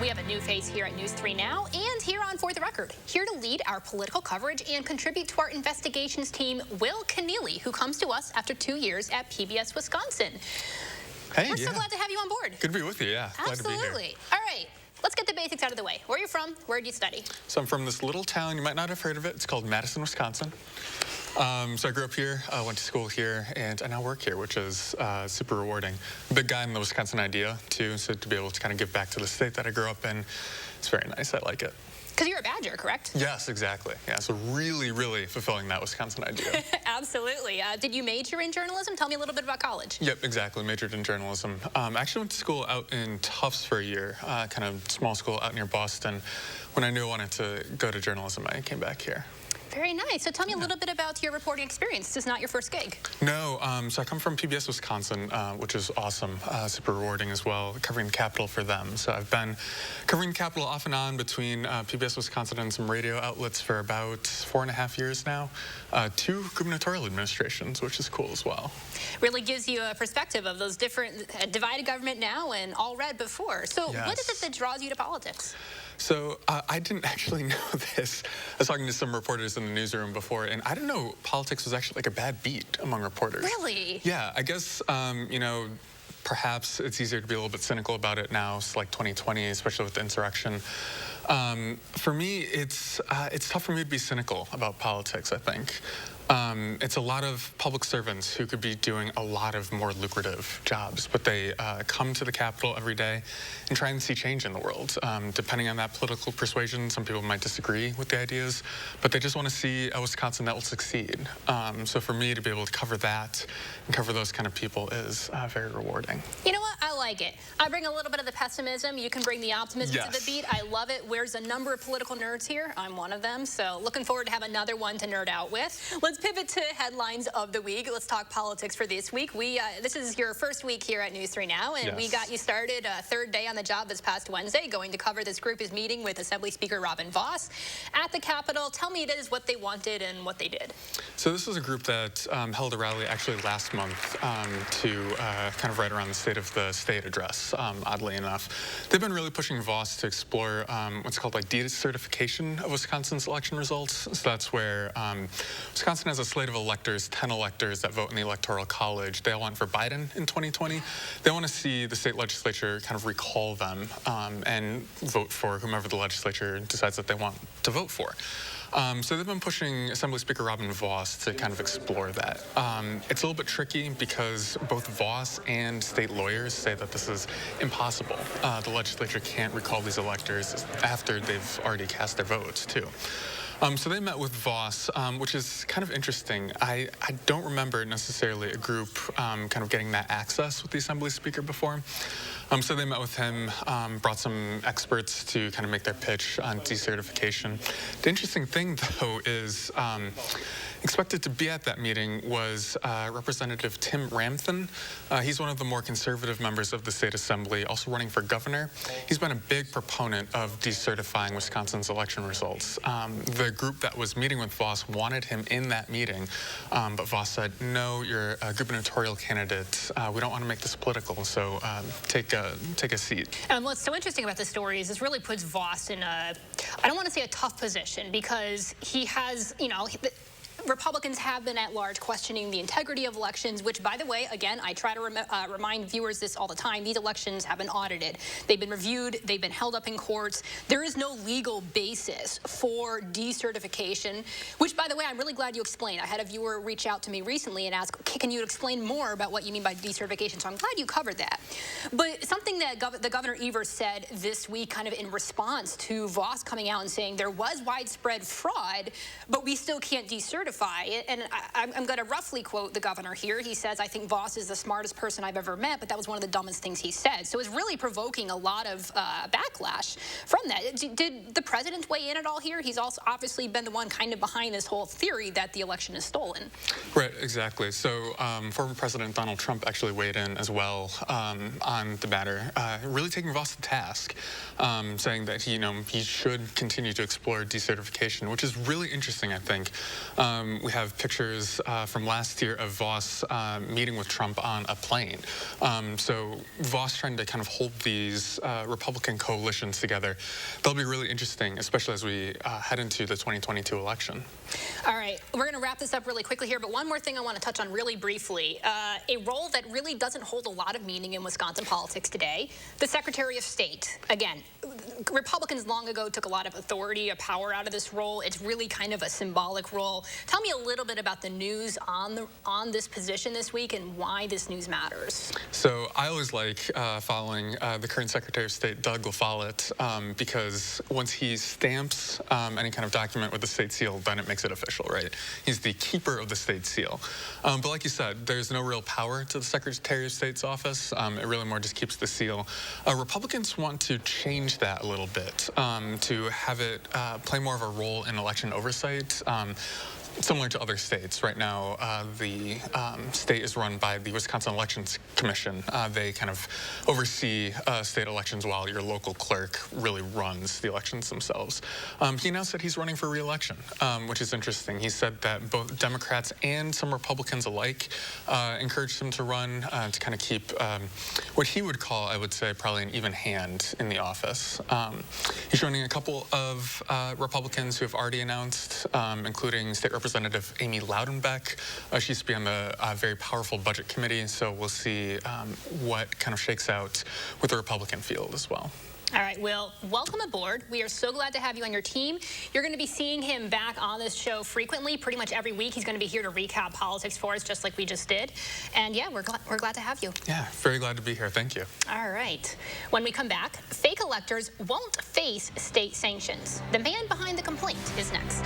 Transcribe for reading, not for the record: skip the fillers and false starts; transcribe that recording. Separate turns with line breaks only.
We have a new face here at News 3 Now and here on For the Record. Here to lead our political coverage and contribute to our investigations team, Will Kenneally, who comes to us after 2 years at PBS Wisconsin.
Hey,
We're so glad to have you on board.
Good to be with you, yeah. Glad to be here.
Absolutely. All right. Let's get the basics out of the way. Where are you from? Where do you study?
So I'm from this little town. You might not have heard of it. It's called Madison, Wisconsin. So I grew up here, went to school here, and I now work here, which is super rewarding. Big guy in the Wisconsin idea, too, so to be able to kind of give back to the state that I grew up in, it's very nice. I like it.
Because you're a Badger, correct?
Yes, exactly. Yeah, so really fulfilling that Wisconsin idea.
Absolutely. Did you major in journalism? Tell me a little bit about college.
Yep, exactly. Majored in journalism. I actually went to school out in Tufts for a year, kind of small school out near Boston. When I knew I wanted to go to journalism, I came back here.
Very nice. So tell me a little bit about your reporting experience. This is not your first gig.
No, so I come from PBS Wisconsin, which is awesome, super rewarding as well, covering the Capitol for them. So I've been covering the Capitol off and on between PBS Wisconsin and some radio outlets for about 4.5 years now. 2 gubernatorial administrations, which is cool as well.
Really gives you a perspective of those different divided government now and all red before. So
Yes.
What is it that draws you to politics?
So I didn't actually know this. I was talking to some reporters in the newsroom before, and I didn't know politics was actually like a bad beat among reporters.
Really?
Yeah, I guess, you know, perhaps it's easier to be a little bit cynical about it now. It's like 2020, especially with the insurrection. For me, it's tough for me to be cynical about politics, I think. It's a lot of public servants who could be doing a lot of more lucrative jobs, but they come to the Capitol every day and try and see change in the world. Depending on that political persuasion, some people might disagree with the ideas, but they just want to see a Wisconsin that will succeed. So for me to be able to cover that and cover those kind of people is very rewarding.
You know what? I like it. I bring a little bit of the pessimism. You can bring the optimism to the beat. I love it. There's a number of political nerds here. I'm one of them. So looking forward to have another one to nerd out with. Let's pivot to headlines of the week. Let's talk politics for this week. This is your first week here at News 3 Now, and we got you started third day on the job this past Wednesday. Going to cover this group is meeting with Assembly Speaker Robin Vos at the Capitol. Tell me it is what they wanted and what they did.
So this is a group that held a rally actually last month to kind of right around the State of the State address, oddly enough. They've been really pushing Vos to explore what's called like decertification of Wisconsin's election results. So that's where Wisconsin has a slate of electors, 10 electors that vote in the Electoral College. They all went for Biden in 2020. They want to see the state legislature kind of recall them and vote for whomever the legislature decides that they want to vote for. So they've been pushing Assembly Speaker Robin Vos to kind of explore that. It's a little bit tricky because both Vos and state lawyers say that this is impossible. The legislature can't recall these electors after they've already cast their votes, too. So they met with Vos, which is kind of interesting. I don't remember necessarily a group kind of getting that access with the Assembly Speaker before. So they met with him, brought some experts to kind of make their pitch on decertification. The interesting thing, though, is expected to be at that meeting was Representative Tim Ramthun. He's one of the more conservative members of the State Assembly, also running for governor. He's been a big proponent of decertifying Wisconsin's election results. The group that was meeting with Vos wanted him in that meeting, but Vos said, no, you're a gubernatorial candidate. We don't want to make this political, so take a seat.
And what's so interesting about this story is this really puts Vos in I don't want to say a tough position, because he has, you know, Republicans have been at large questioning the integrity of elections, which, by the way, again, I try to remind viewers this all the time. These elections have been audited. They've been reviewed. They've been held up in courts. There is no legal basis for decertification, which, by the way, I'm really glad you explained. I had a viewer reach out to me recently and ask, can you explain more about what you mean by decertification? So I'm glad you covered that. But something that the Governor Evers said this week, kind of in response to Vos coming out and saying there was widespread fraud, but we still can't decertify it. And I'm going to roughly quote the governor here. He says, I think Vos is the smartest person I've ever met, but that was one of the dumbest things he said. So it's really provoking a lot of backlash from that. Did the president weigh in at all here? He's also obviously been the one kind of behind this whole theory that the election is stolen.
Right, exactly. So former President Donald Trump actually weighed in as well on the matter, really taking Vos to task, saying that he should continue to explore decertification, which is really interesting, I think. We have pictures from last year of Voss meeting with Trump on a plane. So Voss trying to kind of hold these Republican coalitions together. That'll be really interesting, especially as we head into the 2022 election.
All right, we're going to wrap this up really quickly here, but one more thing I want to touch on really briefly. A role that really doesn't hold a lot of meaning in Wisconsin politics today, the Secretary of State. Again, Republicans long ago took a lot of authority, or power out of this role. It's really kind of a symbolic role. Tell me a little bit about the news on this position this week and why this news matters.
So I always like following the current Secretary of State, Doug LaFollette, because once he stamps any kind of document with the state seal, then it makes it official, right? He's the keeper of the state seal. But like you said, there's no real power to the Secretary of State's office. It really more just keeps the seal. Republicans want to change that a little bit to have it play more of a role in election oversight. Similar to other states. Right now, the state is run by the Wisconsin Elections Commission. They kind of oversee state elections while your local clerk really runs the elections themselves. He announced that he's running for re-election, which is interesting. He said that both Democrats and some Republicans alike encouraged him to run to kind of keep what he would call, I would say, probably an even hand in the office. He's joining a couple of Republicans who have already announced, including State Representative Amy Loudenbeck. She used to be on the very powerful budget committee, so we'll see what kind of shakes out with the Republican field as well.
All right, Will, welcome aboard. We are so glad to have you on your team. You're going to be seeing him back on this show frequently, pretty much every week. He's going to be here to recap politics for us, just like we just did. And yeah, we're glad to have you.
Yeah, very glad to be here. Thank you.
All right. When we come back, fake electors won't face state sanctions. The man behind the complaint is next.